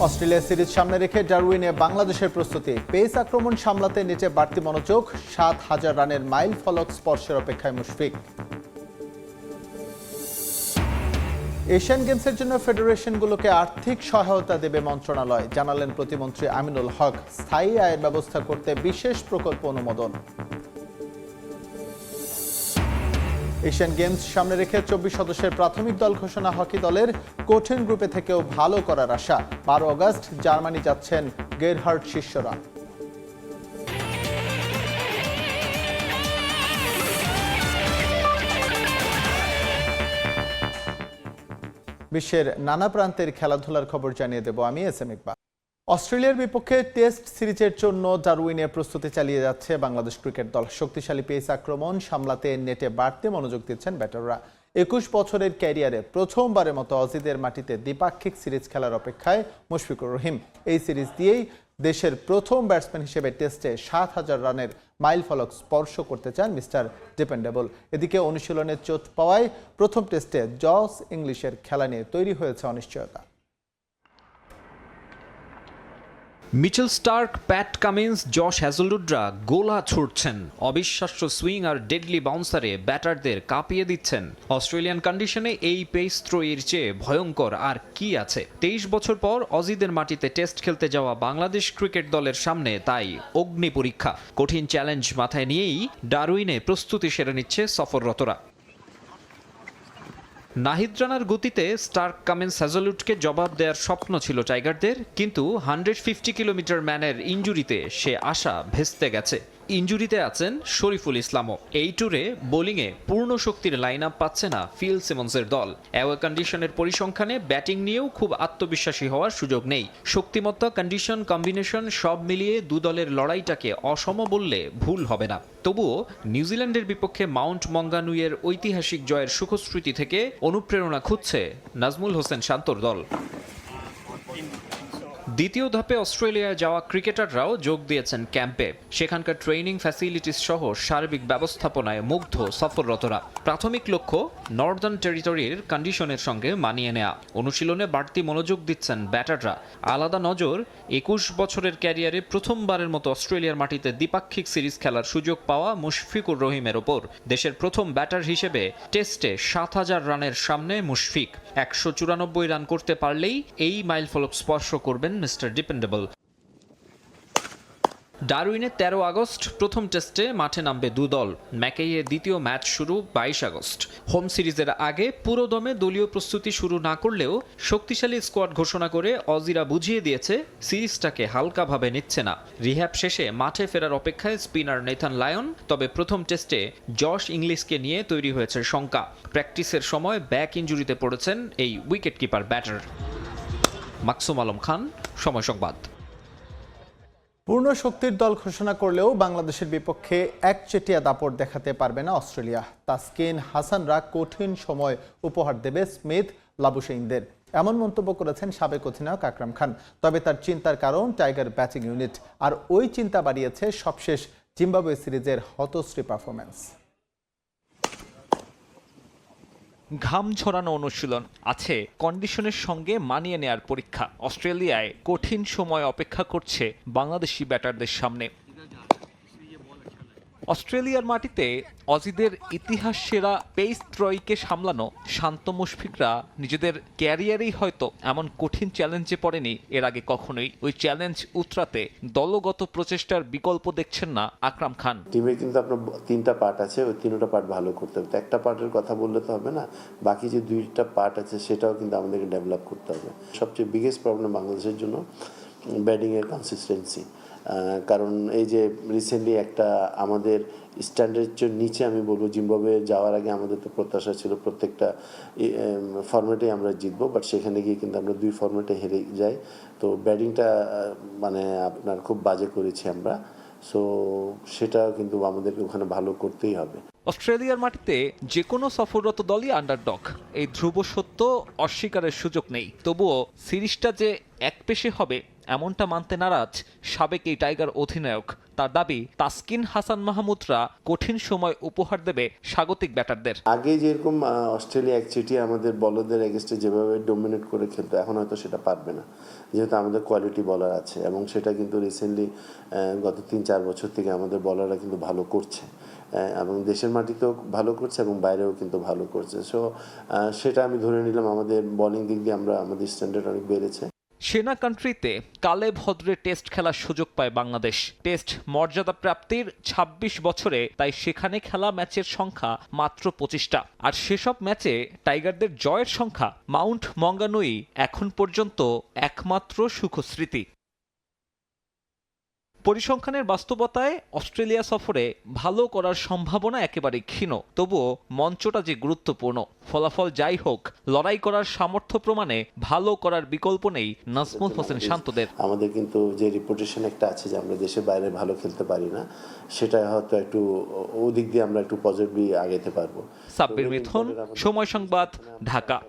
Australia series সামনে রেখে ডারউইনে বাংলাদেশের প্রস্তুতি। পেস আক্রমণ সামলাতে নিচে বাড়তি মনোযোগ। ৭,০০০ রানের মাইল ফলক স্পর্শের অপেক্ষায় মুশফিক। এশিয়ান গেমসের জন্য ফেডারেশনগুলোকে আর্থিক সহায়তা দেবে মন্ত্রণালয়, জানালেন প্রতিমন্ত্রী আমিনুল হক। স্থায়ী আয়ের ব্যবস্থা করতে বিশেষ প্রকল্প অনুমোদন। এশিয়ান গেমস সামনে রেখে ২৪ সদস্যের প্রাথমিক দল ঘোষণা হকি দলের। কঠিন গ্রুপে থেকেও ভালো করার আশা। ১২ আগস্ট জার্মানি যাচ্ছেন গেরহার্ড শিষ্যরা। বিশ্বের নানা প্রান্তের খেলাধুলার খবর জানিয়ে দেব আমি এস এম ইকবাল। অস্ট্রেলিয়ার বিপক্ষে টেস্ট সিরিজের জন্য ডারউইনে প্রস্তুতি চালিয়ে যাচ্ছে বাংলাদেশ ক্রিকেট দল। শক্তিশালী পেস আক্রমণ সামলাতে নেটে বাড়তি মনোযোগ দিচ্ছেন ব্যাটাররা। ২১ বছরের ক্যারিয়ারে প্রথমবারের মতো অজিদের মাটিতে দ্বিপাক্ষিক সিরিজ খেলার অপেক্ষায় মুশফিকুর রহিম। এই সিরিজ দিয়েই দেশের প্রথম ব্যাটসম্যান হিসেবে টেস্টে ৭,০০০ রানের মাইল ফলক স্পর্শ করতে চান মিস্টার ডিপেন্ডেবল। এদিকে অনুশীলনে চোট পাওয়ায় প্রথম টেস্টে জস ইংলিশের খেলা নিয়ে তৈরি হয়েছে অনিশ্চয়তা। Mitchell Starc, Pat Cummins, Josh হ্যাজলউডরা গোলা ছুটছেন। অবিশ্বাস্য সুইং আর ডেডলি বাউন্সারে ব্যাটারদের কাঁপিয়ে দিচ্ছেন। অস্ট্রেলিয়ান কন্ডিশনে এই পেস ত্রয়ীর চেয়ে ভয়ঙ্কর আর কি আছে। ২৩ বছর পর অজিদের মাটিতে টেস্ট খেলতে যাওয়া বাংলাদেশ ক্রিকেট দলের সামনে তাই অগ্নি পরীক্ষা। কঠিন চ্যালেঞ্জ মাথায় নিয়েই ডারউইনে প্রস্তুতি সেরে নিচ্ছে সফররতরা। নাহিদ রানার গতিতে স্টার্ক, কামিন্স, হ্যাজলউডকে জবাব দেওয়ার স্বপ্ন ছিল টাইগারদের, কিন্তু 150 কিলোমিটার ম্যানের ইনজুরিতে সে আশা ভেস্তে গেছে। ইনজুরিতে আছেন শরীফুল ইসলামও। এই ট্যুরে বোলিংয়ে পূর্ণ শক্তির লাইন আপ পাচ্ছে না ফিল সিমন্সের দল। অ্যাওয়ে কন্ডিশনের পরিসংখ্যানে ব্যাটিং নিয়েও খুব আত্মবিশ্বাসী হওয়ার সুযোগ নেই। শক্তিমত্তা, কন্ডিশন, কম্বিনেশন সব মিলিয়ে দু দলের লড়াইটাকে অসম বললে ভুল হবে না। তবুও নিউজিল্যান্ডের বিপক্ষে মাউন্ট মঙ্গানুইয়ের ঐতিহাসিক জয়ের সুখস্মৃতি থেকে অনুপ্রেরণা খুঁজছে নাজমুল হোসেন শান্তর দল। দ্বিতীয় ধাপে অস্ট্রেলিয়ায় যাওয়া ক্রিকেটাররাও যোগ দিয়েছেন ক্যাম্পে। সেখানকার ট্রেনিং ফ্যাসিলিটিস সহ সার্বিক ব্যবস্থাপনায় মুগ্ধ সফররতরা। প্রাথমিক লক্ষ্য নর্দার্ন টেরিটরির কন্ডিশনের সঙ্গে মানিয়ে নেয়া। অনুশীলনে বাড়তি মনোযোগ দিচ্ছেন ব্যাটাররা। আলাদা নজর ২১ বছরের ক্যারিয়ারে প্রথমবারের মতো অস্ট্রেলিয়ার মাটিতে দ্বিপাক্ষিক সিরিজ খেলার সুযোগ পাওয়া মুশফিকুর রহিমের ওপর। দেশের প্রথম ব্যাটার হিসেবে টেস্টে ৭,০০০ রানের সামনে মুশফিক। ১৯৪ রান করতে পারলেই এই মাইলফলক স্পর্শ করবেন মিস্টার ডিপেন্ডেবল। ডারউইনে ১৩ আগস্ট প্রথম টেস্টে মাঠে নামবে দু দল। ম্যাকেইয়ে দ্বিতীয় ম্যাচ শুরু ২২ আগস্ট। হোম সিরিজের আগে পুরোদমে দলীয় প্রস্তুতি শুরু না করলেও শক্তিশালী স্কোয়াড ঘোষণা করে অজিরা বুঝিয়ে দিয়েছে সিরিজটাকে হালকাভাবে নিচ্ছে না। রিহ্যাব শেষে মাঠে ফেরার অপেক্ষায় স্পিনার নেথান লায়ন। তবে প্রথম টেস্টে জশ ইংলিশকে নিয়ে তৈরি হয়েছে শঙ্কা। প্র্যাকটিসের সময় ব্যাক ইনজুরিতে পড়েছেন এই wicket keeper batter. Maksum Alam Khan, Somoy Sangbad. পূর্ণ শক্তির দল ঘোষণা করলেও বাংলাদেশের বিপক্ষে একচেটিয়া দাপট দেখাতে পারবে না অস্ট্রেলিয়া। তাসকিন হাসানরা কঠিন সময় উপহার দেবে স্মিথ, লাবুশেইনদের, এমন মন্তব্য করেছেন সাবেক অধিনায়ক আকরাম খান। তবে তার চিন্তার কারণ টাইগার ব্যাটিং ইউনিট, আর ওই চিন্তা বাড়িয়েছে সবশেষ জিম্বাবুয়ে সিরিজের হতশ্রী পারফরম্যান্স। ঘাম ঝরানো অনুশীলন, আছে কন্ডিশনের সঙ্গে মানিয়ে নেয়ার পরীক্ষা। অস্ট্রেলিয়ায় কঠিন সময় অপেক্ষা করছে বাংলাদেশি ব্যাটারদের সামনে। অস্ট্রেলিয়ার মাটিতে অজিদের ইতিহাস সেরা পেস ত্রয়ীকে সামলানো শান্ত মুশফিকরা নিজেদের ক্যারিয়ারেই হয়তো এমন কঠিন চ্যালেঞ্জে পড়েনি এর আগে কখনোই। ওই চ্যালেঞ্জ উতরাতে দলগত প্রচেষ্টার বিকল্প দেখছেন না আকরাম খান। টিমে কিন্তু আপনার ৩টা পার্ট আছে, ওই ৩টা পার্ট ভালো করতে হবে। একটা পার্টের কথা বললে তো হবে না, বাকি যে 2টা পার্ট আছে সেটাও কিন্তু আমাদেরকে ডেভেলপ করতে হবে। সবচেয়ে বিগেস্ট প্রবলেম বাংলাদেশের জন্য ব্যাটিংয়ের কনসিস্টেন্সি। কারণ এই যে রিসেন্টলি একটা আমাদের স্ট্যান্ডার্ডের নিচে আমি বলবো, জিম্বাবুয়ে যাওয়ার আগে আমাদের তো প্রত্যাশা ছিল প্রত্যেকটা ফরম্যাটেই আমরা জিতবো, বাট সেখানে গিয়ে কিন্তু আমরা 2 ফরম্যাটে হেরে যাই। তো ব্যাটিংটা মানে আপনার খুব বাজে করেছি আমরা। সো সেটা কিন্তু আমাদেরকে ওখানে ভালো করতেই হবে। অস্ট্রেলিয়ার মাটিতে যে কোনো সফররত দলই আন্ডারডগ, এই ধ্রুব সত্য অস্বীকারের সুযোগ নেই। তবুও সিরিজটা যে একপেশে হবে এমনটা মানতে নারাজ সাবেক এই টাইগার অধিনায়ক। তার দাবি তাসকিন হাসান মাহমুদরা কঠিন সময় উপহার দেবে স্বাগতিক ব্যাটারদের। আগে যেরকম অস্ট্রেলিয়া একচেটিয়া আমাদের বলারদের এগেস্টে যেভাবে ডোমিনেট করে খেলতো, এখন হয়তো সেটা পারবে না, যেহেতু আমাদের কোয়ালিটি বলার আছে এবং সেটা কিন্তু রিসেন্টলি গত 3-4 বছর থেকে আমাদের বলাররা কিন্তু ভালো করছে এবং দেশের মাটিতেও ভালো করছে এবং বাইরেও কিন্তু ভালো করছে। সো সেটা আমি ধরে নিলাম আমাদের বোলিং দিক দিয়ে আমাদের স্ট্যান্ডার্ড অনেক বেড়েছে। সেনা কান্ট্রিতে কালে ভদ্রে টেস্ট খেলার সুযোগ পায় বাংলাদেশ। টেস্ট মর্যাদা প্রাপ্তির ২৬ বছরে তাই সেখানে খেলা ম্যাচের সংখ্যা মাত্র ২৫টা। আর সেসব ম্যাচে টাইগারদের জয়ের সংখ্যা মাউন্ট মঙ্গানুই এখন পর্যন্ত একমাত্র সুখস্মৃতি। পরিসংখ্যানের বাস্তবতায় অস্ট্রেলিয়া সফরে ভালো করার সম্ভাবনা একেবারেই ক্ষীণ। তবুও মঞ্চটা যে গুরুত্বপূর্ণ। ফলাফল যাই হোক, লড়াই করার সামর্থ্য প্রমাণে ভালো করার বিকল্প নেই নাজমুল হোসেন শান্তদের। আমাদের কিন্তু যে রিপুটেশন একটা আছে যে আমরা দেশের বাইরে ভালো খেলতে পারি না, সেটা হয়তো একটু ওদিক দিয়ে আমরা একটু পজিটিভলি আগাতে পারবো। সাব্বির মিথুন, সময় সংবাদ, ঢাকা।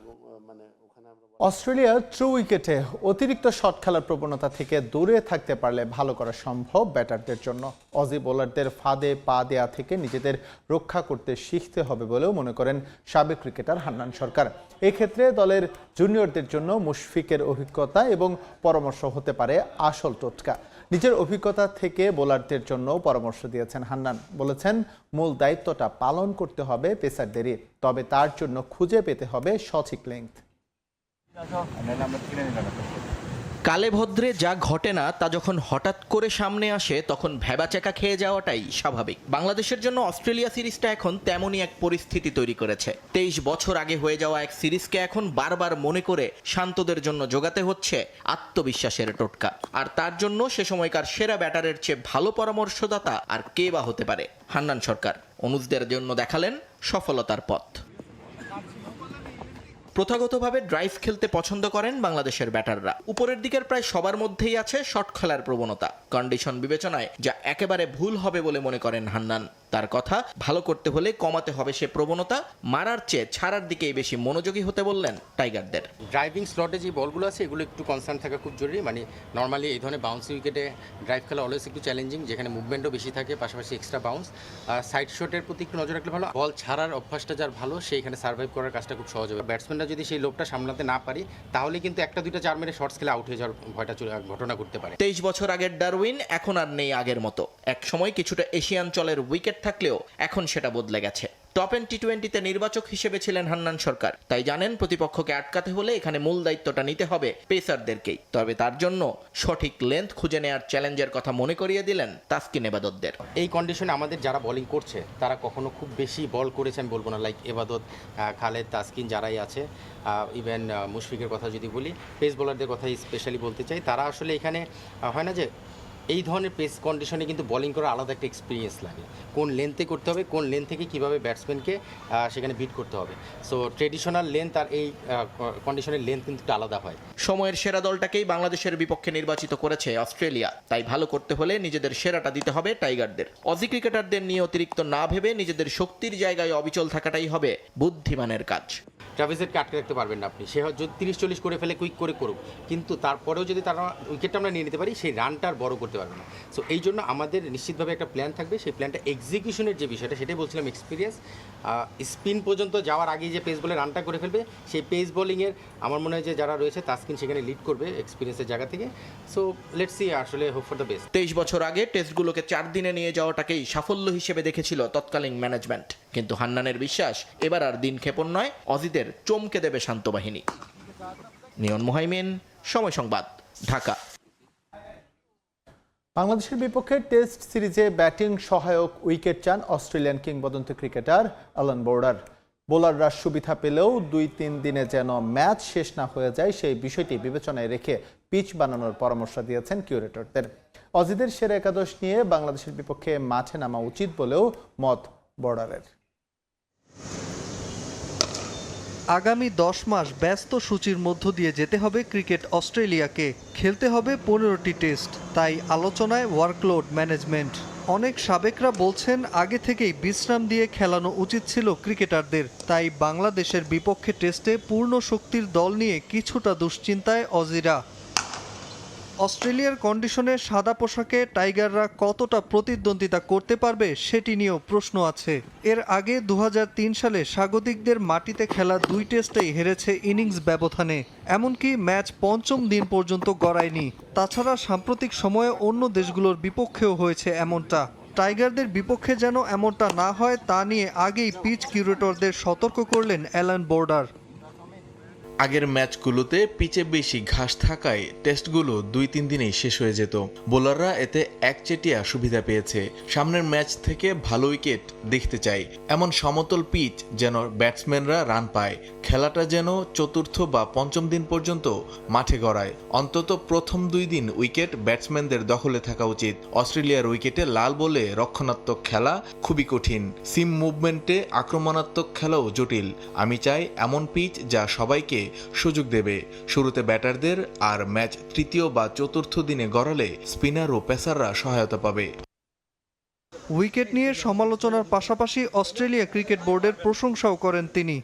অস্ট্রেলিয়া ট্রু উইকেটে অতিরিক্ত শট খেলার প্রবণতা থেকে দূরে থাকতে পারলে ভালো করা সম্ভব ব্যাটারদের জন্য। অজি বোলারদের ফাঁদে পা দেয়া থেকে নিজেদের রক্ষা করতে শিখতে হবে বলেও মনে করেন সাবেক ক্রিকেটার হান্নান সরকার। এক্ষেত্রে দলের জুনিয়রদের জন্য মুশফিকের অভিজ্ঞতা এবং পরামর্শ হতে পারে আসল টোটকা। নিজের অভিজ্ঞতা থেকে বোলারদের জন্য পরামর্শ দিয়েছেন হান্নান। বলেছেন, মূল দায়িত্বটা পালন করতে হবে পেসারদেরই, তবে তার জন্য খুঁজে পেতে হবে সঠিক লেংথ। কালে ভদ্রে যা ঘটে না তা যখন হঠাৎ করে সামনে আসে তখন ভ্যাবাচ্যাকা খেয়ে যাওয়াটাই স্বাভাবিক। বাংলাদেশের জন্য অস্ট্রেলিয়া সিরিজটা এখন তেমনই এক পরিস্থিতি তৈরি করেছে। 23 বছর আগে হয়ে যাওয়া এক সিরিজকে এখন বারবার মনে করে শান্তদের জন্য জোগাতে হচ্ছে আত্মবিশ্বাসের টোটকা। আর তার জন্য সে সময়কার সেরা ব্যাটারের চেয়ে ভালো পরামর্শদাতা আর কে বা হতে পারে। হান্নান সরকার অনুজদের জন্য দেখালেন সফলতার পথ। প্রথাগতভাবে ড্রাইভ খেলতে পছন্দ করেন বাংলাদেশের ব্যাটাররা। উপরের দিকের প্রায় সবার মধ্যেই আছে শট খেলার প্রবণতা। কন্ডিশন বিবেচনায় যা একেবারে ভুল হবে বলে মনে করেন হান্নান। তার কথা, ভালো করতে হলে কমাতে হবে সে প্রবণতা, মারার চেয়ে ছাড়ার দিকেই বেশি মনোযোগী হতে বললেন টাইগারদের। ড্রাইভিং স্লটে যে বলগুলো আছে এগুলো একটু কনসার্ন থাকা খুব জরুরি। মানে নর্মালি এই ধরনের বাউন্সি উইকেটে ড্রাইভ খেলা অলওয়েজ একটু চ্যালেঞ্জিং, যেখানে মুভমেন্টও বেশি থাকে, পাশাপাশি এক্সট্রা বাউন্স। সাইড শটের প্রতি একটু নজর রাখলে ভালো। বল ছাড়ার অভ্যাসটা যার ভালো, সেইখানে সার্ভাইভ করার কাজটা খুব সহজ হবে। ব্যাটসম্যানরা যদি সেই লোভটা সামলাতে না পারি, তাহলে কিন্তু 1-2টা 4 মেরে শর্টস খেলে আউট হয়ে যাওয়ার ভয়টা ঘটনা করতে পারে। 23 বছর আগের ডারউইন এখন আর নেই আগের মতো। এক সময় কিছুটা এশিয়ান চলের উইকেট থাকলেও এখন সেটা বদলে গেছে। টপ এন্ড টি-20তে নির্বাচক হিসেবে ছিলেন হান্নান সরকার, তাই জানেন প্রতিপক্ষকে আটকাতে হলে এখানে মূল দায়িত্বটা নিতে হবে পেসারদেরকেই। তবে তার জন্য সঠিক লেন্থ খুঁজে নেওয়ার চ্যালেঞ্জের কথা মনে করিয়ে দিলেন তাসকিন এবাদতদের। এই কন্ডিশনে আমাদের যারা বোলিং করছে তারা কখনো খুব বেশি বল করেছে আমি বলবো না, লাইক এবাদত, খালেদ, তাসকিন যারাই আছে, ইভেন মুশফিকের কথা যদি বলি, পেস বোলারদের কথা স্পেশালি বলতে চাই, তারা আসলে এখানে হয় না যে এই ধরনের পেস কন্ডিশনে কিন্তু বোলিং করার আলাদা একটা এক্সপিরিয়েন্স লাগে। কোন লেন্থে করতে হবে, কোন লেন্থ থেকে কীভাবে ব্যাটসম্যানকে সেখানে বিট করতে হবে। সো ট্রেডিশনাল লেন্থ আর এই কন্ডিশনের লেন্থ কিন্তু একটু আলাদা হয়। সময়ের সেরা দলটাকেই বাংলাদেশের বিপক্ষে নির্বাচিত করেছে অস্ট্রেলিয়া, তাই ভালো করতে হলে নিজেদের সেরাটা দিতে হবে টাইগারদের। অজি ক্রিকেটারদের নিয়ে অতিরিক্ত না ভেবে নিজেদের শক্তির জায়গায় অবিচল থাকাটাই হবে বুদ্ধিমানের কাজ। ট্রাভিসেটকে আটকে রাখতে পারবেন না আপনি। সে যদি 30-40 করে ফেলে কুইক করে করুক, কিন্তু তারপরেও যদি তারা উইকেটটা আমরা নিয়ে নিতে পারি, সেই রানটা আর বড় করতে পারবে না। সো এই জন্য আমাদের নিশ্চিতভাবে একটা প্ল্যান থাকবে। সেই প্ল্যানটা এক্সিকিউশনের যে বিষয়টা, সেটাই বলছিলাম এক্সপিরিয়েন্স। স্পিন পর্যন্ত যাওয়ার আগেই যে পেস বলে রানটা করে ফেলবে, সেই পেস বোলিংয়ের আমার মনে হয় যে যারা রয়েছে তাসকিন সেখানে লিড করবে এক্সপিরিয়েন্সের জায়গা থেকে। সো লেটস সি, আসলে হোপ ফর দ্য বেস্ট। 23 বছর আগে টেস্টগুলোকে 4 দিনে নিয়ে যাওয়াটাকেই সাফল্য হিসেবে দেখেছিল তৎকালীন ম্যানেজমেন্ট। কিন্তু হান্নানের বিশ্বাস, এবার আর দিন ক্ষেপণ নয়, অজিদের চমকে দেবে শান্ত বাহিনী। নিয়ন মুহাইমিন, সময় সংবাদ, ঢাকা। বাংলাদেশের বিপক্ষে টেস্ট সিরিজে ব্যাটিং সহায়ক উইকেট চান অস্ট্রেলিয়ান কিংবদন্তি ক্রিকেটার অ্যালান বোর্ডার। বোলাররা সুবিধা পেলেও 2-3 দিনে যেন ম্যাচ শেষ না হয়ে যায় সেই বিষয়টি বিবেচনায় রেখে পিচ বানানোর পরামর্শ দিয়েছেন কিউরেটরদের। অজিদের সেরা একাদশ নিয়ে বাংলাদেশের বিপক্ষে মাঠে নামা উচিত বলেও মত বোর্ডারের। আগামী 10 মাস ব্যস্ত সূচির মধ্য দিয়ে যেতে হবে ক্রিকেট অস্ট্রেলিয়াকে। খেলতে হবে 15টি টেস্ট, তাই আলোচনায় ওয়ার্কলোড ম্যানেজমেন্ট। অনেক সাবেকরা বলছেন আগে থেকেই বিশ্রাম দিয়ে খেলানো উচিত ছিল ক্রিকেটারদের। তাই বাংলাদেশের বিপক্ষে টেস্টে পূর্ণ শক্তির দল নিয়ে কিছুটা দুশ্চিন্তায় অজিরা। অস্ট্রেলিয়ার কন্ডিশনে সাদা পোশাকে টাইগাররা কতটা প্রতিদ্বন্দ্বিতা করতে পারবে সেটি নিয়েও প্রশ্ন আছে। এর আগে 2003 সালে স্বাগতিকদের মাটিতে খেলা 2 টেস্টেই হেরেছে ইনিংস ব্যবধানে, এমনকি ম্যাচ পঞ্চম দিন পর্যন্ত গড়ায়নি। তাছাড়া সাম্প্রতিক সময়ে অন্য দেশগুলোর বিপক্ষেও হয়েছে এমনটা। টাইগারদের বিপক্ষে যেন এমনটা না হয় তা নিয়ে আগেই পিচ কিউরেটরদের সতর্ক করলেন অ্যালান বোর্ডার। আগের ম্যাচগুলোতে পিচে বেশি ঘাস থাকায় টেস্টগুলো 2-3 দিনেই শেষ হয়ে যেত। বোলাররা এতে একচেটিয়া সুবিধা পেয়েছে। সামনের ম্যাচ থেকে ভালো উইকেট দেখতে চাই, এমন সমতল পিচ যেন ব্যাটসম্যানরা রান পায়। খেলাটা যেন চতুর্থ বা পঞ্চম দিন পর্যন্ত মাঠে গড়ায়। অন্তত প্রথম 2 দিন উইকেট ব্যাটসম্যানদের দখলে থাকা উচিত। অস্ট্রেলিয়ার উইকেটে লাল বলে রক্ষণাত্মক খেলা খুবই কঠিন, সিম মুভমেন্টে আক্রমণাত্মক খেলাও জটিল। আমি চাই এমন পিচ যা সবাইকে সুযোগ দেবে। শুরুতে ব্যাটারদের, আর ম্যাচ তৃতীয় বা চতুর্থ দিনে গড়ালে স্পিনার ও পেসাররা সহায়তা পাবে। উইকেট নিয়ে সমালোচনার পাশাপাশি অস্ট্রেলিয়া ক্রিকেট বোর্ডের প্রশংসাও করেন তিনি।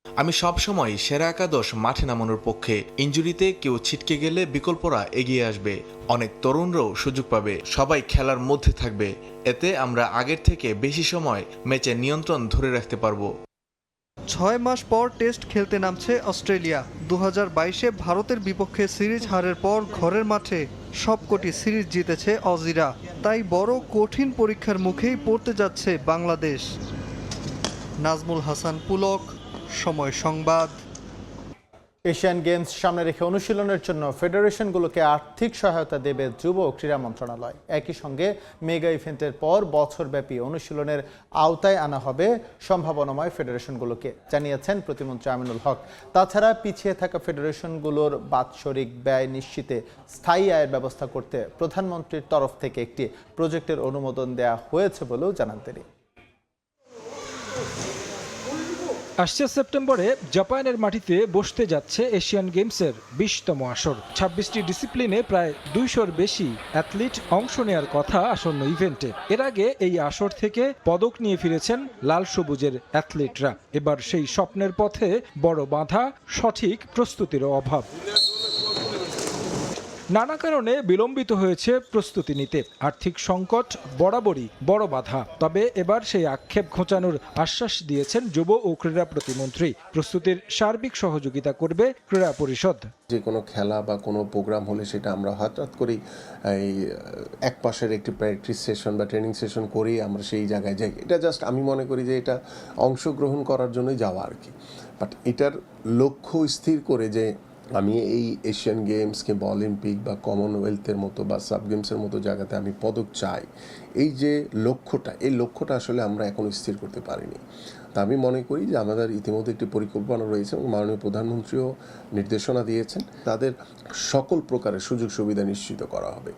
আমি সবসময় সেরা একাদশ মাঠে নামানোর পক্ষে। ইনজুরিতে কেউ ছিটকে গেলে বিকল্পরা এগিয়ে আসবে, অনেক তরুণরাও সুযোগ পাবে, সবাই খেলার মধ্যে থাকবে। এতে আমরা আগের থেকে বেশি সময় ম্যাচে নিয়ন্ত্রণ ধরে রাখতে পারবো। 6 মাস পর টেস্ট খেলতে নামছে অস্ট্রেলিয়া। 2022-এ ভারতের বিপক্ষে সিরিজ হারের পর ঘরের মাঠে সবকটি সিরিজ জিতেছে অজিরা। তাই বড় কঠিন পরীক্ষার মুখেই পড়তে যাচ্ছে বাংলাদেশ। নাজমুল হাসান পুলক, সময় সংবাদ। এশিয়ান গেমস সামনে রেখে অনুশীলনের জন্য ফেডারেশনগুলোকে আর্থিক সহায়তা দেবে যুব ও ক্রীড়া মন্ত্রণালয়। একই সঙ্গে মেগা ইভেন্টের পর বছরব্যাপী অনুশীলনের আওতায় আনা হবে সম্ভাবনাময় ফেডারেশনগুলোকে, জানিয়েছেন প্রতিমন্ত্রী আমিনুল হক। তাছাড়া পিছিয়ে থাকা ফেডারেশনগুলোর বাৎসরিক ব্যয় নিশ্চিতে স্থায়ী আয়ের ব্যবস্থা করতে প্রধানমন্ত্রীর তরফ থেকে একটি প্রজেক্টের অনুমোদন দেওয়া হয়েছে বলেও জানান তিনি। আসছে সেপ্টেম্বরে জাপানের মাটিতে বসতে যাচ্ছে এশিয়ান গেমসের 20তম আসর। 26টি ডিসিপ্লিনে প্রায় 200-র বেশি অ্যাথলিট অংশ নেওয়ার কথা আসন্ন ইভেন্টে। এর আগে এই আসর থেকে পদক নিয়ে ফিরেছেন লাল সবুজের অ্যাথলিটরা। এবার সেই স্বপ্নের পথে বড় বাধা, সঠিক প্রস্তুতির অভাব। নানা কারণে বিলম্বিত হয়েছে প্রস্তুতি নিতে। আর্থিক সংকট বরাবরই বড় বাধা। তবে এবার সেই আক্ষেপ ঘোচানোর আশ্বাস দিয়েছেন যুব ও ক্রীড়া প্রতিমন্ত্রী। প্রস্তুতির সার্বিক সহযোগিতা করবে ক্রীড়া পরিষদ। যে কোনো খেলা বা কোনো প্রোগ্রাম হলে সেটা আমরা হঠাৎ করেই এই এক পাশের একটি প্র্যাকটিস সেশন বা ট্রেনিং সেশন করেই আমরা সেই জায়গায় যাই। এটা জাস্ট আমি মনে করি যে এটা অংশগ্রহণ করার জন্যই যাওয়া আর কি। বাট এটার লক্ষ্য স্থির করে যে আমি এই এশিয়ান গেমস কিংবা অলিম্পিক বা কমনওয়েলথের মতো বা সাব গেমসের মতো জায়গাতে আমি পদক চাই, এই যে লক্ষ্যটা আসলে আমরা এখনো স্থির করতে পারিনি। তা আমি মনে করি যে আমাদের ইতিমধ্যে একটি পরিকল্পনা রয়েছে এবং মাননীয় প্রধানমন্ত্রীও নির্দেশনা দিয়েছেন। তাদের সকল প্রকারের সুযোগ সুবিধা নিশ্চিত করা হবে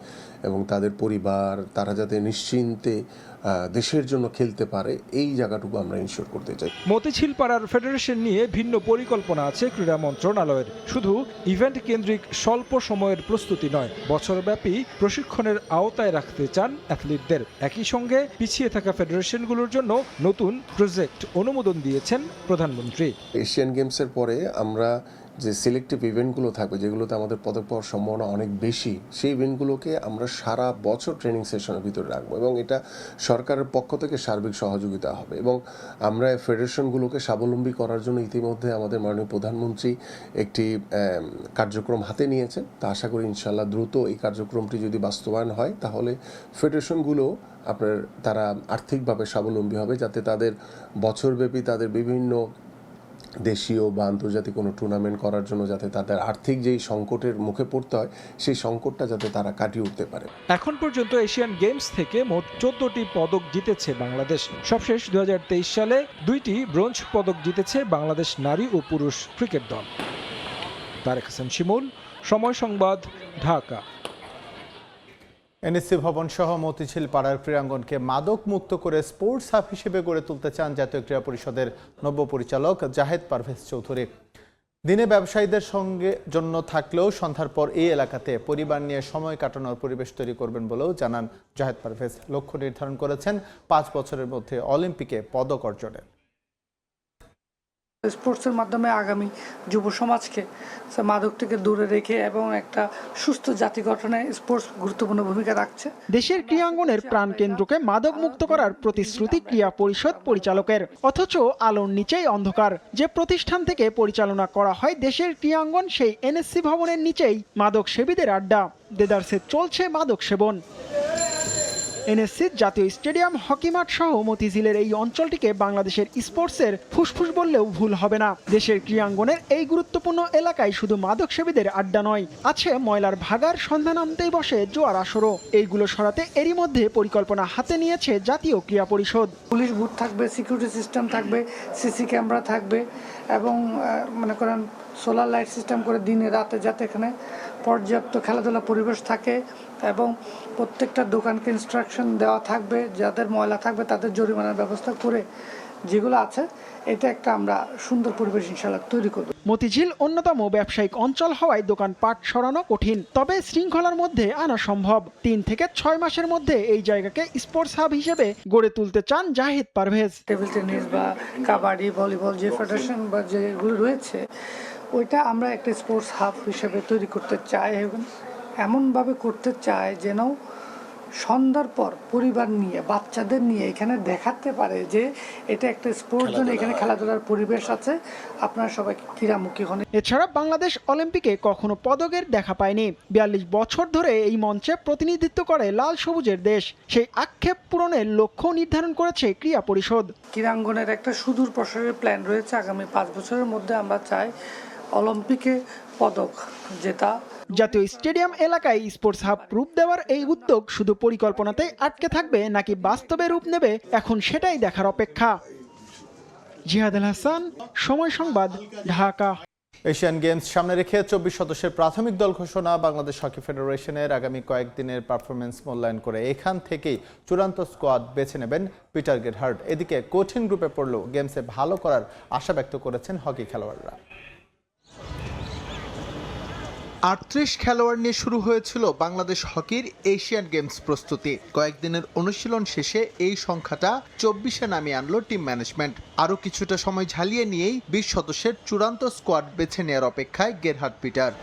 এবং তাদের পরিবার, তারা যাতে নিশ্চিন্তে দেশের জন্য খেলতে পারে, এই জায়গাটুকু আমরা ইনশিওর করতে চাই। মতিঝিল পাড়ার ফেডারেশন নিয়ে ভিন্ন পরিকল্পনা আছে ক্রীড়া মন্ত্রণালয়ের। শুধু ইভেন্ট কেন্দ্রিক স্বল্প সময়ের প্রস্তুতি নয়, বছরব্যাপী প্রশিক্ষণের আওতায় রাখতে চান অ্যাথলিটদের। একই সঙ্গে পিছিয়ে থাকা ফেডারেশনগুলোর জন্য নতুন প্রজেক্ট অনুমোদন দিয়েছেন প্রধানমন্ত্রী। এশিয়ান গেমসের পরে আমরা যে সিলেক্টিভ ইভেন্টগুলো থাকবে, যেগুলোতে আমাদের পদক পাওয়ার সম্ভাবনা অনেক বেশি, সেই ইভেন্টগুলোকে আমরা সারা বছর ট্রেনিং সেশনের ভিতরে রাখবো এবং এটা সরকারের পক্ষ থেকে সার্বিক সহযোগিতা হবে। এবং আমরা ফেডারেশনগুলোকে স্বাবলম্বী করার জন্য ইতিমধ্যে আমাদের মাননীয় প্রধানমন্ত্রী একটি কার্যক্রম হাতে নিয়েছেন। তা আশা করি ইনশাল্লাহ দ্রুত এই কার্যক্রমটি যদি বাস্তবায়ন হয়, তাহলে ফেডারেশনগুলো তারা আর্থিকভাবে স্বাবলম্বী হবে, যাতে তাদের বছরব্যাপী তাদের বিভিন্ন দেশীয় বা আন্তর্জাতিক কোনো টুর্নামেন্ট করার জন্য যাতে তাদের আর্থিক যেই সংকটের মুখে পড়তে হয়, সেই সংকটটা যাতে তারা কাটিয়ে উঠতে পারে। এখন পর্যন্ত এশিয়ান গেমস থেকে মোট 14টি পদক জিতেছে বাংলাদেশ। সবশেষ 2023 সালে 2টি ব্রোঞ্জ পদক জিতেছে বাংলাদেশ নারী ও পুরুষ ক্রিকেট দল। তারেক হাসান শিমুল, সময় সংবাদ, ঢাকা। এনএসসি ভবন সহ মতিঝিল পাড়ার ক্রীড়াঙ্গনকে মাদক মুক্ত করে স্পোর্টস হাব হিসেবে গড়ে তুলতে চান জাতীয় ক্রীড়া পরিষদের নব্য পরিচালক জাহেদ পারভেজ চৌধুরী। দিনে ব্যবসায়ীদের জন্য থাকলেও সন্ধ্যার পর এই এলাকাতে পরিবার নিয়ে সময় কাটানোর পরিবেশ তৈরি করবেন বলেও জানান জাহেদ পারভেজ। লক্ষ্য নির্ধারণ করেছেন 5 বছরের মধ্যে অলিম্পিকে পদক অর্জনের। স্পোর্টসের মাধ্যমে আগামী যুব সমাজকে মাদক থেকে দূরে রেখে এবং একটা সুস্থ জাতি গঠনে স্পোর্টস গুরুত্বপূর্ণ ভূমিকা রাখছে। দেশের ক্রীড়াঙ্গনের প্রাণকেন্দ্রকে মাদক মুক্ত করার প্রতিশ্রুতি ক্রীড়া পরিষদ পরিচালকের, অথচ আলোর নিচেই অন্ধকার। যে প্রতিষ্ঠান থেকে পরিচালনা করা হয় দেশের ক্রীড়াঙ্গন, সেই এনএসসি ভবনের নিচেই মাদক সেবীদের আড্ডা। দেদারসে চলছে মাদক সেবন। এনএসসির জাতীয় স্টেডিয়াম, হকি মাঠ সহ মতিঝিলের এই অঞ্চলটিকে বাংলাদেশের স্পোর্টসের ফুসফুস বললেও ভুল হবে না। দেশের ক্রীড়াঙ্গনের এই গুরুত্বপূর্ণ এলাকায় শুধু মাদক সেবীদের আড্ডা নয়, আছে ময়লার ভাগার সন্ধান আনতেই বসে জোয়ার আসরও। এইগুলো সরাতে এরই মধ্যে পরিকল্পনা হাতে নিয়েছে জাতীয় ক্রীড়া পরিষদ। পুলিশ বুথ থাকবে, সিকিউরিটি সিস্টেম থাকবে, সিসি ক্যামেরা থাকবে এবং মনে করেন সোলার লাইট সিস্টেম করে দিনে রাতে যাতে এখানে পর্যাপ্ত খেলাধুলা পরিবেশ থাকে এবং প্রত্যেকটা দোকানকে ইনস্ট্রাকশন দেওয়া থাকবে, যাদের ময়লা থাকবে তাদের জরিমানার ব্যবস্থা করে যেগুলো আছে এটা একটা আমরা সুন্দর পরিবেশ ইনশাআল্লাহ তৈরি করব। মতিঝিল অন্যতম ব্যবসায়িক অঞ্চল হওয়ায় দোকানপাট সরানো কঠিন, তবে শৃঙ্খলার মধ্যে আনা সম্ভব। 3 থেকে 6 মাসের মধ্যে এই জায়গাকে স্পোর্টস হাব হিসেবে গড়ে তুলতে চান জাহিদ পারভেজ। টেবিল টেনিস বা কাবাডি, ভলিবল যে ফেডারেশন বা যেগুলো রয়েছে ওইটা আমরা একটা স্পোর্টস হাব হিসেবে তৈরি করতে চাই এবং এমনভাবে করতে চাই যেন সন্ধ্যার পর পরিবার নিয়ে বাচ্চাদের নিয়ে এখানে দেখাতে পারে যে এটা একটা স্পোর্টস জোন, এখানে খেলাধুলার পরিবেশ আছে, আপনারা সবাই ক্রীড়ামুখী হন। এছাড়া বাংলাদেশ অলিম্পিকে কখনো পদকের দেখা পায়নি। 42 বছর ধরে এই মঞ্চে প্রতিনিধিত্ব করে লাল সবুজের দেশ। সেই আক্ষেপ পূরণের লক্ষ্য নির্ধারণ করেছে ক্রীড়া পরিষদ। ক্রীড়াঙ্গনের একটা সুদূর প্রসারের প্ল্যান রয়েছে। আগামী 5 বছরের মধ্যে আমরা চাই অলিম্পিকে পদক জেতা। জাতীয় স্টেডিয়াম এলাকায় স্পোর্টস হাব রূপ দেওয়ার এই উদ্যোগ শুধু পরিকল্পনাতেই আটকে থাকবে নাকি বাস্তবে রূপ নেবে, এখন সেটাই দেখার অপেক্ষা। জিহাদ আল হাসান, সময় সংবাদ, ঢাকা। এশিয়ান গেমস সামনে রেখে 24 সদস্যের প্রাথমিক দল ঘোষণা। বাংলাদেশ হকি ফেডারেশনের আগামী কয়েকদিনের পারফরমেন্স মূল্যায়ন করে এখান থেকেই চূড়ান্ত স্কোয়াড বেছে নেবেন পিটার গেরহার্ড। এদিকে কঠিন গ্রুপে পড়লেও গেমসে ভালো করার আশা ব্যক্ত করেছেন হকি খেলোয়াড়রা। 38 খেলোয়াড় নিয়ে শুরু হয়েছিল বাংলাদেশ হকির এশিয়ান গেমস প্রস্তুতি। কয়েকদিনের অনুশীলন শেষে এই সংখ্যাটা 24-এ নামিয়ে আনলো টিম ম্যানেজমেন্ট। আরও কিছুটা সময় ঝালিয়ে নিয়েই 20 সদস্যের চূড়ান্ত স্কোয়াড বেছে নেওয়ার অপেক্ষায় গেরহার্ড পিটার।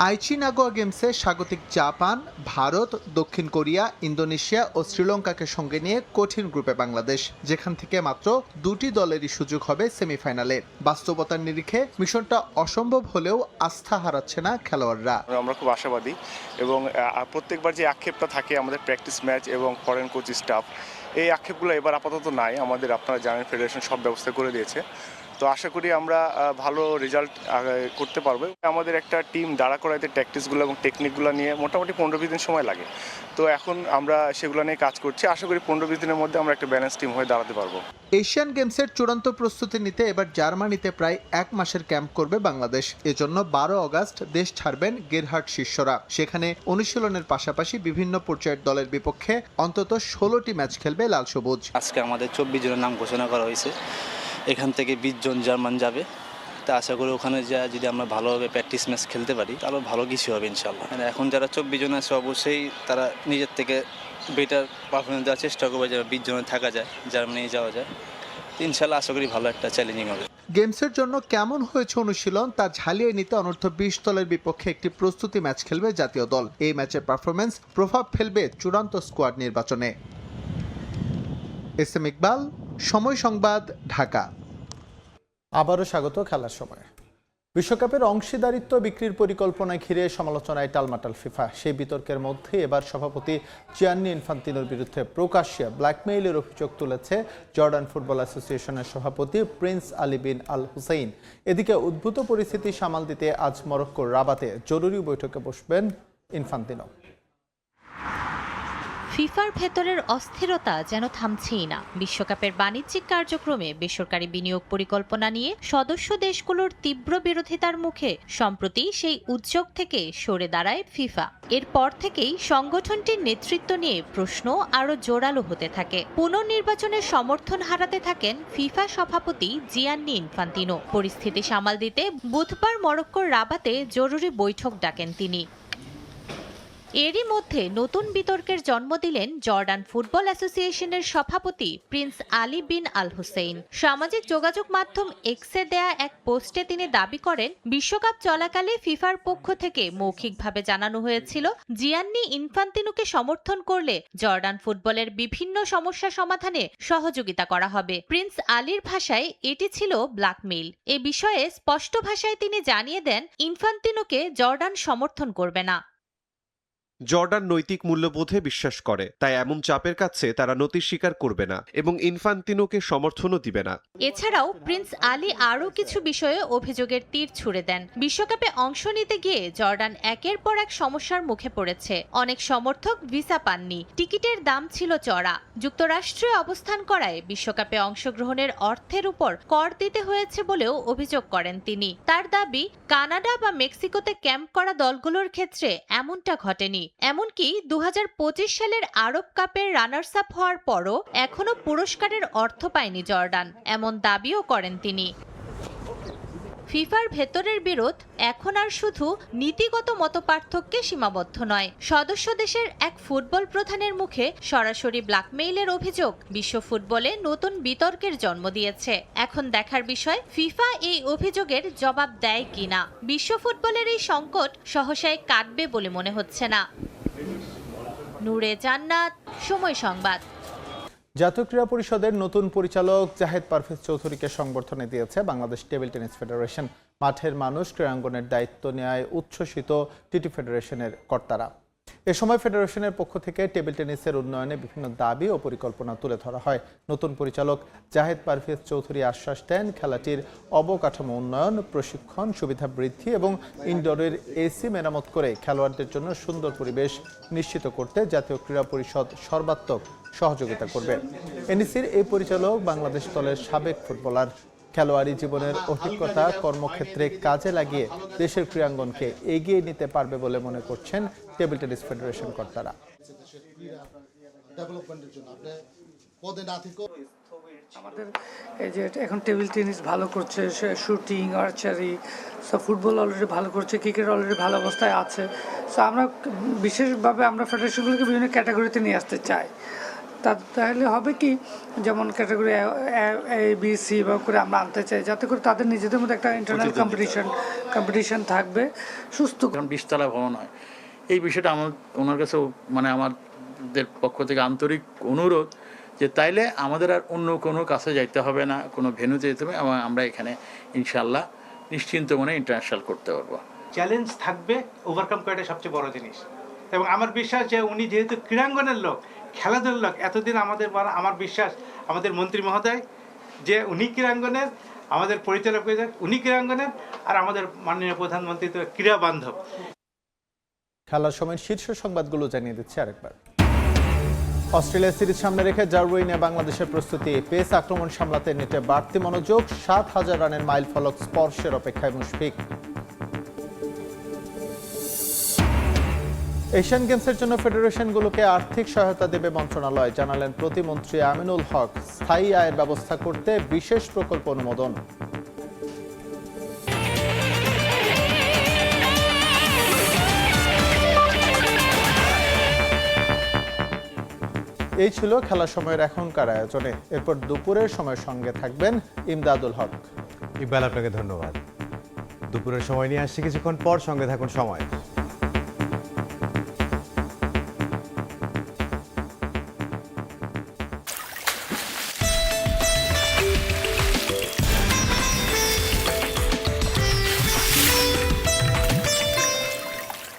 আইচি নাগোয়া গেমসে স্বাগতিক জাপান, ভারত, দক্ষিণ কোরিয়া, ইন্দোনেশিয়া ও শ্রীলঙ্কাকে সঙ্গে নিয়ে কঠিন গ্রুপে বাংলাদেশ, যেখান থেকে মাত্র 2টি দলেরই সুযোগ হবে সেমিফাইনালে। বাস্তবতার নিরিখে মিশনটা অসম্ভব হলেও আস্থা হারাচ্ছে না খেলোয়াড়রা। আমরা খুব আশাবাদী এবং প্রত্যেকবার যে আক্ষেপটা থাকে আমাদের প্র্যাকটিস ম্যাচ এবং ফরেন কোচ স্টাফ, এই আক্ষেপগুলো এবার আপাতত নাই। আমাদের আপনারা জানেন ফেডারেশন সব ব্যবস্থা করে দিয়েছে, তো আশা করি আমরা ভালো রেজাল্ট করতে পারবো। আমাদের একটা টিম দাঁড়া করাইতে ট্যাকটিক্সগুলো এবং টেকনিকগুলো নিয়ে মোটামুটি 15-20 দিন সময় লাগে, তো এখন আমরা সেগুলো নিয়ে কাজ করছি। আশা করি 15-20 দিনের মধ্যে আমরা একটা ব্যালেন্স টিম হয়ে দাঁড়াতে পারবো। এশিয়ান গেমসের চূড়ান্ত প্রস্তুতি নিতে এবার জার্মানিতে প্রায় 1 মাসের ক্যাম্প করবে বাংলাদেশ। এজন্য 12 আগস্ট দেশ ছাড়বেন গেরহার্ড শিষ্যরা। সেখানে অনুশীলনের পাশাপাশি বিভিন্ন পর্যায়ের দলের বিপক্ষে অন্তত 16টি ম্যাচ খেলবে লাল সবুজ। আজকে আমাদের 24 জনের নাম ঘোষণা করা হয়েছে। এখান থেকে 20 জন জার্মান যাবে। তা আশা করি ওখানে যা যদি আমরা ভালোভাবে প্র্যাকটিস ম্যাচ খেলতে পারি তাহলে ভালো কিছু হবে ইনশাল্লাহ। এখন যারা 24 জন আছে অবশ্যই তারা নিজের থেকে বেটার পারফরমেন্স দেওয়ার চেষ্টা করবে, যারা 20 জনে থাকা যায়, জার্মানি যাওয়া যায়। ইনশাল্লাহ আশা করি ভালো একটা চ্যালেঞ্জিং হবে। গেমসের জন্য কেমন হয়েছে অনুশীলন তা ঝালিয়ে নিতে অনূর্ধ্ব 20 দলের বিপক্ষে একটি প্রস্তুতি ম্যাচ খেলবে জাতীয় দল। এই ম্যাচের পারফরমেন্স প্রভাব ফেলবে চূড়ান্ত স্কোয়াড নির্বাচনে। এস এম ইকবাল, সময় সংবাদ, ঢাকা। আবারও স্বাগত খেলার সময়। বিশ্বকাপের অংশীদারিত্ব বিক্রির পরিকল্পনায় ঘিরে সমালোচনায় টালমাটাল ফিফা। সেই বিতর্কের মধ্যে এবার সভাপতি জিয়ান্নি ইনফান্তিনোর বিরুদ্ধে প্রকাশ্যে ব্ল্যাকমেইলের অভিযোগ তুলেছে জর্ডান ফুটবল অ্যাসোসিয়েশনের সভাপতি প্রিন্স আলী বিন আল হুসাইন। এদিকে উদ্ভূত পরিস্থিতি সামাল দিতে আজ মরক্কোর রাবাতে জরুরি বৈঠকে বসবেন ইনফান্তিনো। ফিফার ভেতরের অস্থিরতা যেন থামছেই না। বিশ্বকাপের বাণিজ্যিক কার্যক্রমে বেসরকারি বিনিয়োগ পরিকল্পনা নিয়ে সদস্য দেশগুলোর তীব্র বিরোধিতার মুখে সম্প্রতি সেই উদ্যোগ থেকে সরে দাঁড়ায় ফিফা। এরপর থেকেই সংগঠনটির নেতৃত্ব নিয়ে প্রশ্ন আরও জোরালো হতে থাকে। পুনর্নির্বাচনের সমর্থন হারাতে থাকেন ফিফা সভাপতি জিয়ান্নি ইনফান্তিনো। পরিস্থিতি সামাল দিতে বুধবার মরক্কোর রাবাতে জরুরি বৈঠক ডাকেন তিনি। এরই মধ্যে নতুন বিতর্কের জন্ম দিলেন জর্ডান ফুটবল অ্যাসোসিয়েশনের সভাপতি প্রিন্স আলী বিন আল হুসেইন। সামাজিক যোগাযোগ মাধ্যম এক্সে দেয়া এক পোস্টে তিনি দাবি করেন, বিশ্বকাপ চলাকালে ফিফার পক্ষ থেকে মৌখিকভাবে জানানো হয়েছিল জিয়ান্নি ইনফান্তিনোকে সমর্থন করলে জর্ডান ফুটবলের বিভিন্ন সমস্যা সমাধানে সহযোগিতা করা হবে। প্রিন্স আলীর ভাষায় এটি ছিল ব্ল্যাকমেইল। এ বিষয়ে স্পষ্ট ভাষায় তিনি জানিয়ে দেন, ইনফান্তিনোকে জর্ডান সমর্থন করবে না। জর্ডান নৈতিক মূল্যবোধে বিশ্বাস করে, তাই এমন চাপের কাছে তারা নতি স্বীকার করবে না এবং ইনফান্তিনোকে সমর্থনও দিবে না। এছাড়াও প্রিন্স আলী আরও কিছু বিষয়ে অভিযোগের তীর ছুড়ে দেন। বিশ্বকাপে অংশ নিতে গিয়ে জর্ডান একের পর এক সমস্যার মুখে পড়েছে। অনেক সমর্থক ভিসা পাননি, টিকিটের দাম ছিল চড়া, যুক্তরাষ্ট্রে অবস্থান করায় বিশ্বকাপে অংশগ্রহণের অর্থের উপর কর দিতে হয়েছে বলেও অভিযোগ করেন তিনি। তার দাবি, কানাডা বা মেক্সিকোতে ক্যাম্প করা দলগুলোর ক্ষেত্রে এমনটা ঘটেনি। এমনকি 2025 সালের আরব কাপের রানার্স আপ হওয়ার পরও এখনো পুরস্কারের অর্থ পায়নি জর্ডান, এমন দাবিও করেন তিনি। ফিফার ভেতরের বিরোধ এখন আর শুধু নীতিগত মতপার্থক্যে সীমাবদ্ধ নয়। সদস্য দেশের এক ফুটবল প্রধানের মুখে সরাসরি ব্ল্যাকমেইলের অভিযোগ বিশ্ব ফুটবলে নতুন বিতর্কের জন্ম দিয়েছে। এখন দেখার বিষয় ফিফা এই অভিযোগের জবাব দেয় কিনা। বিশ্ব ফুটবলের এই সংকট সহসায় কাটবে বলে মনে হচ্ছে না। নূরে জান্নাত, সময় সংবাদ। জাতীয় ক্রীড়া পরিষদের নতুন পরিচালক জাহেদ পারভেজ চৌধুরীকে সংবর্ধনা দিয়েছে বাংলাদেশ টেবিল টেনিস ফেডারেশন। মাঠের মানুষ ক্রীড়াঙ্গনের দায়িত্ব নেয় উচ্ছ্বসিত টিটি ফেডারেশনের কর্তারা। এ সময় ফেডারেশনের পক্ষ থেকে টেবিল টেনিসের উন্নয়নে বিভিন্ন দাবি ও পরিকল্পনা তুলে ধরা হয়। নতুন পরিচালক জাহেদ পারভেজ চৌধুরী আশ্বাস দেন, খেলাটির অবকাঠামো উন্নয়ন, প্রশিক্ষণ সুবিধা বৃদ্ধি এবং ইনডোরের এসি মেরামত করে খেলোয়াড়দের জন্য সুন্দর পরিবেশ নিশ্চিত করতে জাতীয় ক্রীড়া পরিষদ সর্বাত্মক সহযোগিতা করবে। এনইসির এই পরিচালক বাংলাদেশ দলের সাবেক ফুটবলার। খেলোয়াড়ি জীবনের অভিজ্ঞতা কর্মক্ষেত্রে কাজে লাগিয়ে দেশের ক্রীড়াঙ্গনকে এগিয়ে নিতে পারবে বলে মনে করছেন টেবিল টেনিস ফেডারেশন কর্তারা। আমাদের এই যে এখন টেবিল টেনিস ভালো করছে, শুটিং, আর্চারি, সব ফুটবল অলরেডি ভালো করছে, ক্রিকেট অলরেডি ভালো অবস্থায় আছে। সো আমরা বিশেষভাবে আমরা ফেডারেশনগুলোকে বিভিন্ন ক্যাটাগরিতে নিয়ে আসতে চাই। তাহলে হবে কি, যেমন ক্যাটাগরি এ বি সি বা করে আমরা আনতে চাই, যাতে করে তাদের নিজেদের মধ্যে একটা ইন্টারনাল কম্পিটিশন থাকবে। সুস্থ 20 তলা ভবন হয়, এই বিষয়টা আমার ওনার কাছে মানে আমাদের পক্ষ থেকে আন্তরিক অনুরোধ যে তাইলে আমাদের আর অন্য কোনো কাছে যাইতে হবে না, কোনো ভেন্যুতে যেতে হবে, এবং আমরা এখানে ইনশাল্লাহ নিশ্চিন্ত মনে ইন্টারন্যাশনাল করতে পারবো। চ্যালেঞ্জ থাকবে, ওভারকাম করাটা সবচেয়ে বড় জিনিস। এবং আমার বিশ্বাস যে উনি যেহেতু ক্রীড়াঙ্গনের লোক, খেলাধুলার লোক, এতদিন আমার বিশ্বাস আমাদের মন্ত্রী মহোদয় যে উনি ক্রীড়াঙ্গনের, আমাদের পরিচালক উনি ক্রীড়াঙ্গনের, আর আমাদের মাননীয় প্রধানমন্ত্রী তো ক্রীড়া বান্ধব। খেলার সময় শীর্ষ সংবাদগুলো জানিয়ে দিচ্ছে আরেকবার। অস্ট্রেলিয়া সিরিজ সামনে রেখে জার্মানিতে বাংলাদেশের প্রস্তুতি। পেস আক্রমণ সামলাতে নেটে বাড়তি মনোযোগ, 7,000 রানের মাইল ফলক স্পর্শের অপেক্ষায় মুশফিক। এশিয়ান গেমসের জন্য ফেডারেশনগুলোকে আর্থিক সহায়তা দেবে মন্ত্রণালয়, জানালেন প্রতিমন্ত্রী আমিনুল হক। স্থায়ী আয়ের ব্যবস্থা করতে বিশেষ প্রকল্প অনুমোদন। এই ছিল খেলার সময়ের এখনকার আয়োজনে। এরপর দুপুরের সময়ের সঙ্গে থাকবেন ইমদাদুল হক। ইকবাল, আপনাকে ধন্যবাদ। দুপুরের সময় নিয়ে আসছি কিছুক্ষণ পর, সঙ্গে থাকুন সময়।